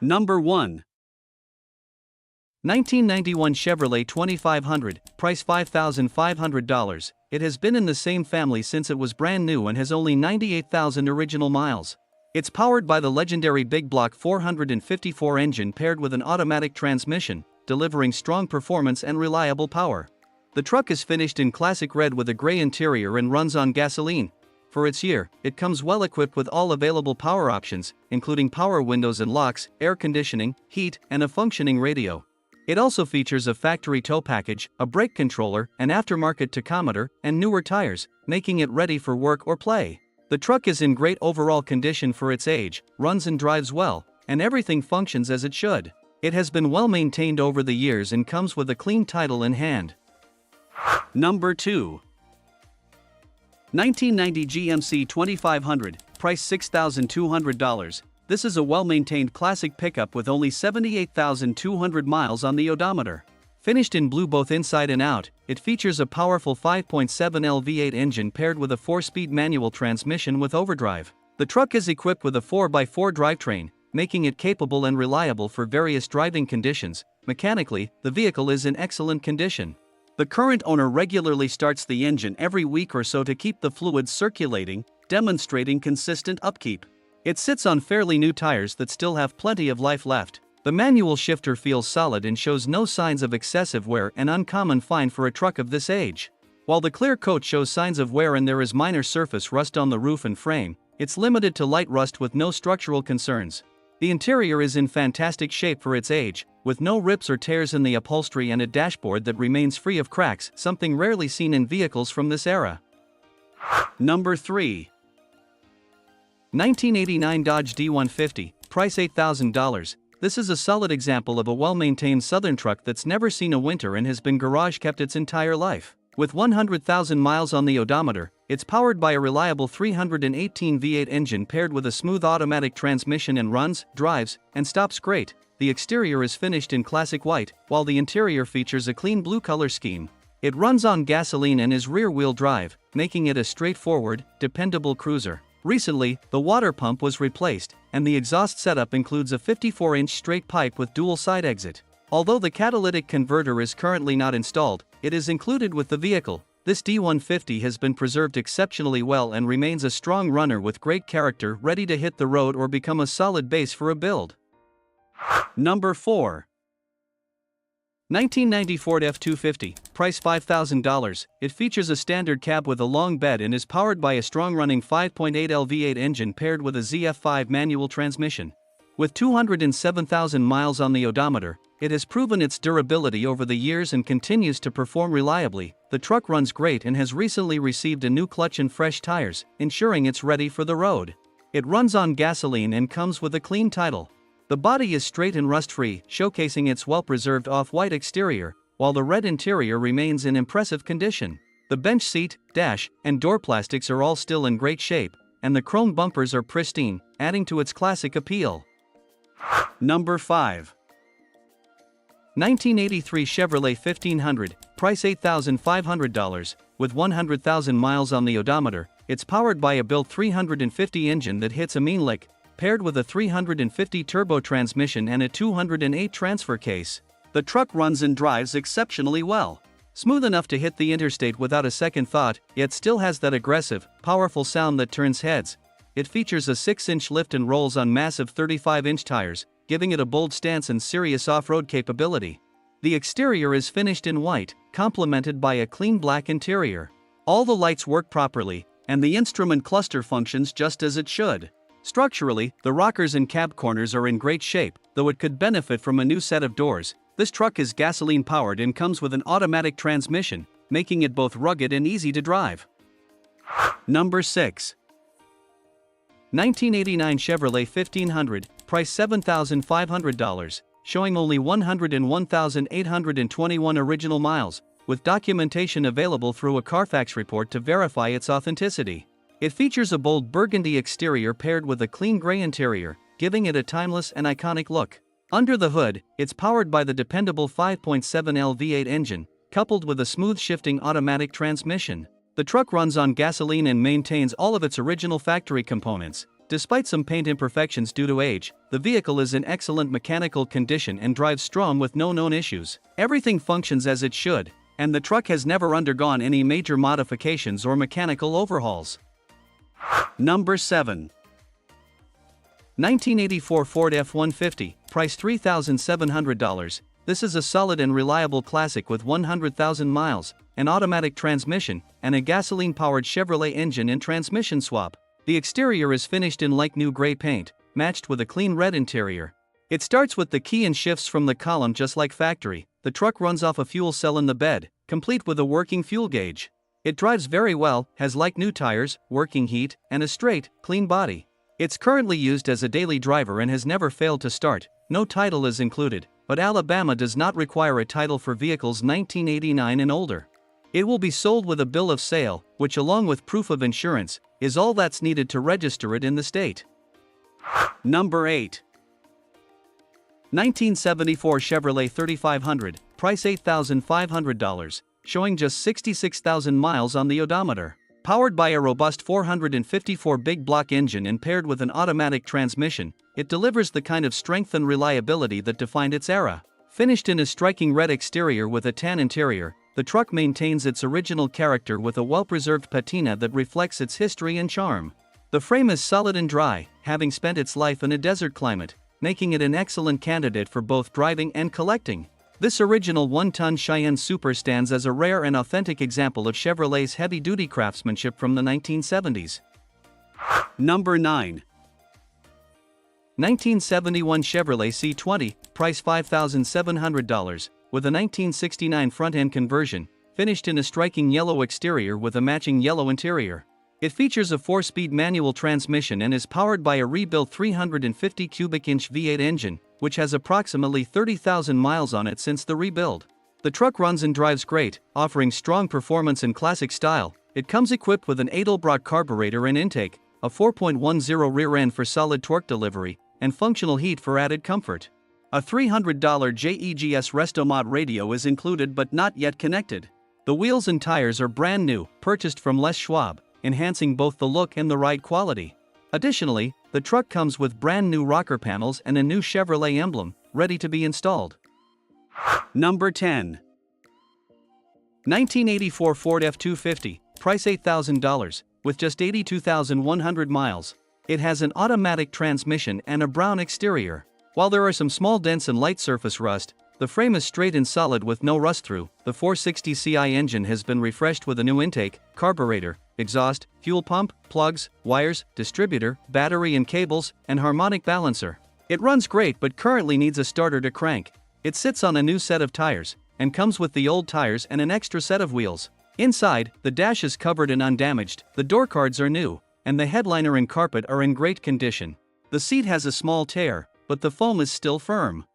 Number 1. 1991 Chevrolet 2500, price $5,500. It has been in the same family since it was brand new and has only 98,000 original miles. It's powered by the legendary big block 454 engine paired with an automatic transmission, delivering strong performance and reliable power. The truck is finished in classic red with a gray interior and runs on gasoline. For its year, it comes well equipped with all available power options, including power windows and locks, air conditioning, heat, and a functioning radio. It also features a factory tow package, a brake controller, an aftermarket tachometer, and newer tires, making it ready for work or play. The truck is in great overall condition for its age, runs and drives well, and everything functions as it should. It has been well maintained over the years and comes with a clean title in hand. Number 2. 1990 GMC 2500, price $6,200. This is a well-maintained classic pickup with only 78,200 miles on the odometer. Finished in blue both inside and out, it features a powerful 5.7L V8 engine paired with a 4-speed manual transmission with overdrive. The truck is equipped with a 4x4 drivetrain, making it capable and reliable for various driving conditions. Mechanically, the vehicle is in excellent condition. The current owner regularly starts the engine every week or so to keep the fluids circulating, demonstrating consistent upkeep. It sits on fairly new tires that still have plenty of life left. The manual shifter feels solid and shows no signs of excessive wear, an uncommon find for a truck of this age. While the clear coat shows signs of wear and there is minor surface rust on the roof and frame, it's limited to light rust with no structural concerns. The interior is in fantastic shape for its age, with no rips or tears in the upholstery and a dashboard that remains free of cracks, something rarely seen in vehicles from this era. Number 3. 1989 Dodge D150, price $8,000. This is a solid example of a well-maintained southern truck that's never seen a winter and has been garage kept its entire life. With 100,000 miles on the odometer, it's powered by a reliable 318 V8 engine paired with a smooth automatic transmission and runs, drives, and stops great. The exterior is finished in classic white, while the interior features a clean blue color scheme. It runs on gasoline and is rear-wheel drive, making it a straightforward, dependable cruiser. Recently, the water pump was replaced, and the exhaust setup includes a 54-inch straight pipe with dual side exit. Although the catalytic converter is currently not installed, it is included with the vehicle. This D150 has been preserved exceptionally well and remains a strong runner with great character, ready to hit the road or become a solid base for a build. Number 4. 1990 Ford F250, price $5,000. It features a standard cab with a long bed and is powered by a strong-running 5.8L V8 engine paired with a ZF5 manual transmission. With 207,000 miles on the odometer, it has proven its durability over the years and continues to perform reliably. The truck runs great and has recently received a new clutch and fresh tires, ensuring it's ready for the road. It runs on gasoline and comes with a clean title. The body is straight and rust-free, showcasing its well-preserved off-white exterior, while the red interior remains in impressive condition. The bench seat, dash, and door plastics are all still in great shape, and the chrome bumpers are pristine, adding to its classic appeal. Number 5. 1983 Chevrolet 1500, price $8,500. With 100,000 miles on the odometer, it's powered by a built 350 engine that hits a mean lick, paired with a 350 turbo transmission and a 208 transfer case. The truck runs and drives exceptionally well. Smooth enough to hit the interstate without a second thought, yet still has that aggressive, powerful sound that turns heads. It features a 6-inch lift and rolls on massive 35-inch tires, giving it a bold stance and serious off-road capability. The exterior is finished in white, complemented by a clean black interior. All the lights work properly, and the instrument cluster functions just as it should. Structurally, the rockers and cab corners are in great shape, though it could benefit from a new set of doors. This truck is gasoline-powered and comes with an automatic transmission, making it both rugged and easy to drive. Number 6. 1989 Chevrolet 1500, price $7,500, showing only 101,821 original miles, with documentation available through a Carfax report to verify its authenticity. It features a bold burgundy exterior paired with a clean gray interior, giving it a timeless and iconic look. Under the hood, it's powered by the dependable 5.7L V8 engine, coupled with a smooth shifting automatic transmission. The truck runs on gasoline and maintains all of its original factory components, Despite some paint imperfections due to age, the vehicle is in excellent mechanical condition and drives strong with no known issues. Everything functions as it should, and the truck has never undergone any major modifications or mechanical overhauls. Number 7. 1984 Ford F150, price $3,700. This is a solid and reliable classic with 100,000 miles, an automatic transmission, and a gasoline-powered Chevrolet engine and transmission swap. The exterior is finished in like-new gray paint, matched with a clean red interior. It starts with the key and shifts from the column just like factory. The truck runs off a fuel cell in the bed, complete with a working fuel gauge. It drives very well, has like-new tires, working heat, and a straight, clean body. It's currently used as a daily driver and has never failed to start. No title is included, but Alabama does not require a title for vehicles 1989 and older. It will be sold with a bill of sale, which along with proof of insurance, is all that's needed to register it in the state. Number 8. 1974 Chevrolet 3500, price $8,500, showing just 66,000 miles on the odometer. Powered by a robust 454 big block engine and paired with an automatic transmission, it delivers the kind of strength and reliability that defined its era. Finished in a striking red exterior with a tan interior, the truck maintains its original character with a well-preserved patina that reflects its history and charm. The frame is solid and dry, having spent its life in a desert climate, making it an excellent candidate for both driving and collecting. This original 1-ton Cheyenne Super stands as a rare and authentic example of Chevrolet's heavy-duty craftsmanship from the 1970s. Number 9. 1971 Chevrolet C20, price $5,700, with a 1969 front-end conversion, finished in a striking yellow exterior with a matching yellow interior. It features a 4-speed manual transmission and is powered by a rebuilt 350 cubic inch V8 engine, which has approximately 30,000 miles on it since the rebuild. The truck runs and drives great, offering strong performance and classic style. It comes equipped with an Edelbrock carburetor and intake, a 4.10 rear end for solid torque delivery, and functional heat for added comfort. A $300 JEGS Restomod radio is included but not yet connected. The wheels and tires are brand new, purchased from Les Schwab, enhancing both the look and the ride quality. Additionally, the truck comes with brand new rocker panels and a new Chevrolet emblem, ready to be installed. Number 10. 1984 Ford F250, price $8,000, with just 82,100 miles. It has an automatic transmission and a brown exterior. While there are some small dents and light surface rust, the frame is straight and solid with no rust-through. The 460 Ci engine has been refreshed with a new intake, carburetor, exhaust, fuel pump, plugs, wires, distributor, battery and cables, and harmonic balancer. It runs great but currently needs a starter to crank. It sits on a new set of tires, and comes with the old tires and an extra set of wheels. Inside, the dash is covered and undamaged, the door cards are new, and the headliner and carpet are in great condition. The seat has a small tear, but the foam is still firm.